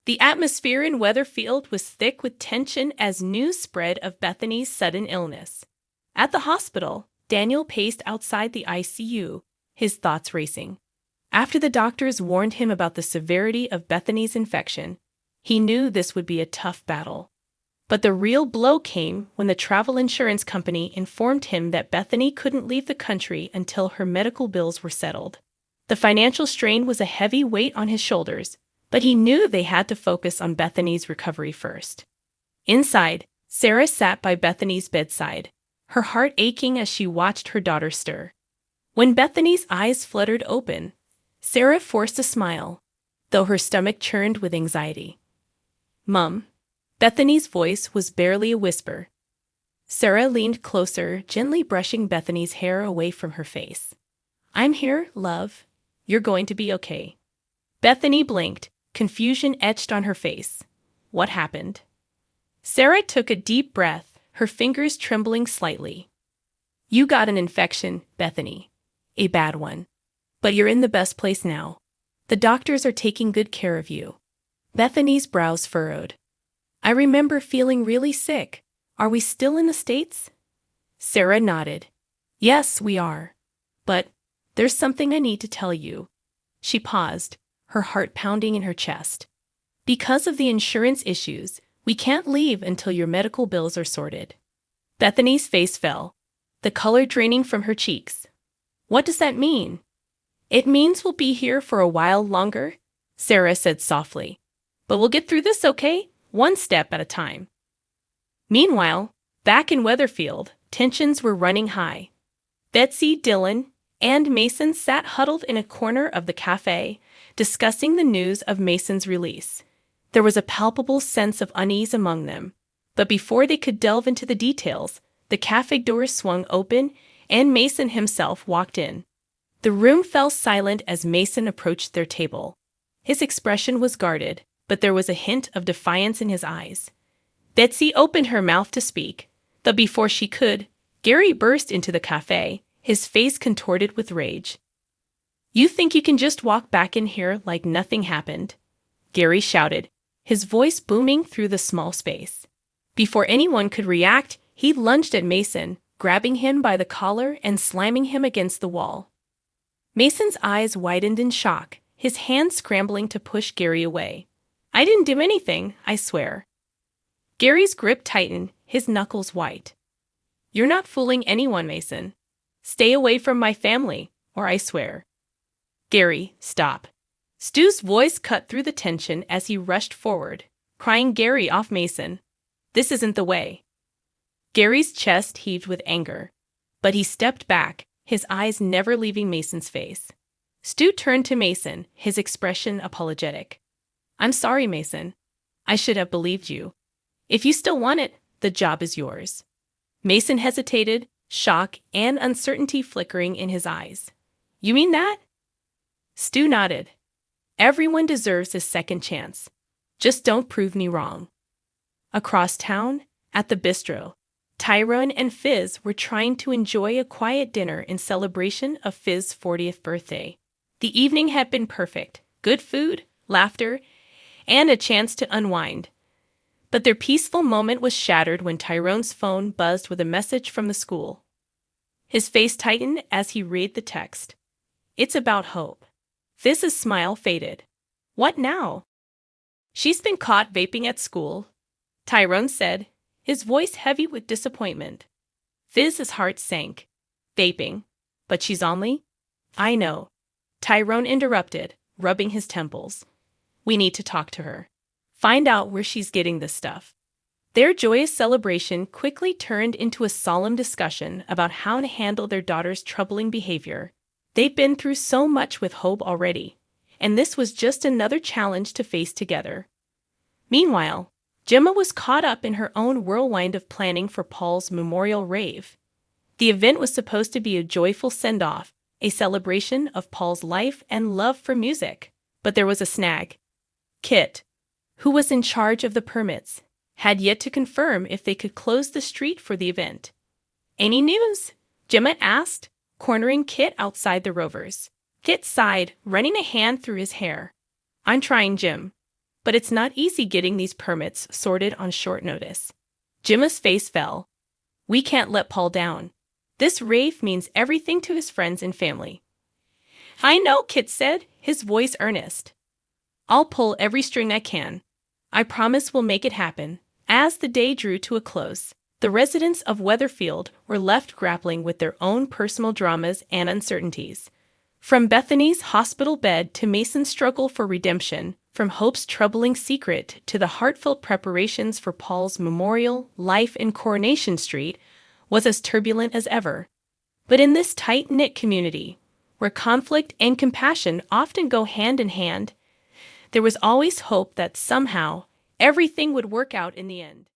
The atmosphere in Weatherfield was thick with tension as news spread of Bethany's sudden illness. At the hospital, Daniel paced outside the ICU, his thoughts racing. After the doctors warned him about the severity of Bethany's infection, he knew this would be a tough battle. But the real blow came when the travel insurance company informed him that Bethany couldn't leave the country until her medical bills were settled. The financial strain was a heavy weight on his shoulders, but he knew they had to focus on Bethany's recovery first. Inside, Sarah sat by Bethany's bedside, her heart aching as she watched her daughter stir. When Bethany's eyes fluttered open, Sarah forced a smile, though her stomach churned with anxiety. "Mum." Bethany's voice was barely a whisper. Sarah leaned closer, gently brushing Bethany's hair away from her face. "I'm here, love. You're going to be okay." Bethany blinked, confusion etched on her face. What happened? Sarah took a deep breath, her fingers trembling slightly. "You got an infection, Bethany. A bad one. But you're in the best place now. The doctors are taking good care of you." Bethany's brows furrowed. "I remember feeling really sick. Are we still in the States?" Sarah nodded. "Yes, we are. But there's something I need to tell you." She paused, her heart pounding in her chest. "Because of the insurance issues, we can't leave until your medical bills are sorted." Bethany's face fell, the color draining from her cheeks. "What does that mean?" "It means we'll be here for a while longer," Sarah said softly. "But we'll get through this, okay? One step at a time." Meanwhile, back in Weatherfield, tensions were running high. Betsy, Dylan, and Mason sat huddled in a corner of the cafe, discussing the news of Mason's release. There was a palpable sense of unease among them, but before they could delve into the details, the cafe doors swung open and Mason himself walked in. The room fell silent as Mason approached their table. His expression was guarded, but there was a hint of defiance in his eyes. Betsy opened her mouth to speak, but before she could, Gary burst into the cafe, his face contorted with rage. "You think you can just walk back in here like nothing happened?" Gary shouted, his voice booming through the small space. Before anyone could react, he lunged at Mason, grabbing him by the collar and slamming him against the wall. Mason's eyes widened in shock, his hands scrambling to push Gary away. "I didn't do anything, I swear." Gary's grip tightened, his knuckles white. "You're not fooling anyone, Mason. Stay away from my family, or I swear." "Gary, stop." Stu's voice cut through the tension as he rushed forward, prying Gary off Mason. "This isn't the way." Gary's chest heaved with anger, but he stepped back, his eyes never leaving Mason's face. Stu turned to Mason, his expression apologetic. "I'm sorry, Mason. I should have believed you. If you still want it, the job is yours." Mason hesitated, shock and uncertainty flickering in his eyes. "You mean that?" Stu nodded. "Everyone deserves a second chance. Just don't prove me wrong." Across town, at the bistro, Tyrone and Fizz were trying to enjoy a quiet dinner in celebration of Fizz's 40th birthday. The evening had been perfect. Good food, laughter, and a chance to unwind. But their peaceful moment was shattered when Tyrone's phone buzzed with a message from the school. His face tightened as he read the text. "It's about Hope." Fizz's smile faded. "What now?" "She's been caught vaping at school," Tyrone said, his voice heavy with disappointment. Fizz's heart sank. "Vaping? But she's only—" "I know," Tyrone interrupted, rubbing his temples. "We need to talk to her. Find out where she's getting this stuff." Their joyous celebration quickly turned into a solemn discussion about how to handle their daughter's troubling behavior. They'd been through so much with Hope already, and this was just another challenge to face together. Meanwhile, Gemma was caught up in her own whirlwind of planning for Paul's memorial rave. The event was supposed to be a joyful send-off, a celebration of Paul's life and love for music. But there was a snag. Kit, who was in charge of the permits, had yet to confirm if they could close the street for the event. "Any news?" Gemma asked, cornering Kit outside the Rovers. Kit sighed, running a hand through his hair. "I'm trying, Jim. But it's not easy getting these permits sorted on short notice. Gemma's face fell. We can't let Paul down. This rave means everything to his friends and family. I know, Kit said, his voice earnest. I'll pull every string I can. I promise we'll make it happen. As the day drew to a close, the residents of Weatherfield were left grappling with their own personal dramas and uncertainties. From Bethany's hospital bed to Mason's struggle for redemption, from Hope's troubling secret to the heartfelt preparations for Paul's memorial, life in Coronation Street was as turbulent as ever. But in this tight-knit community, where conflict and compassion often go hand in hand, there was always hope that somehow everything would work out in the end.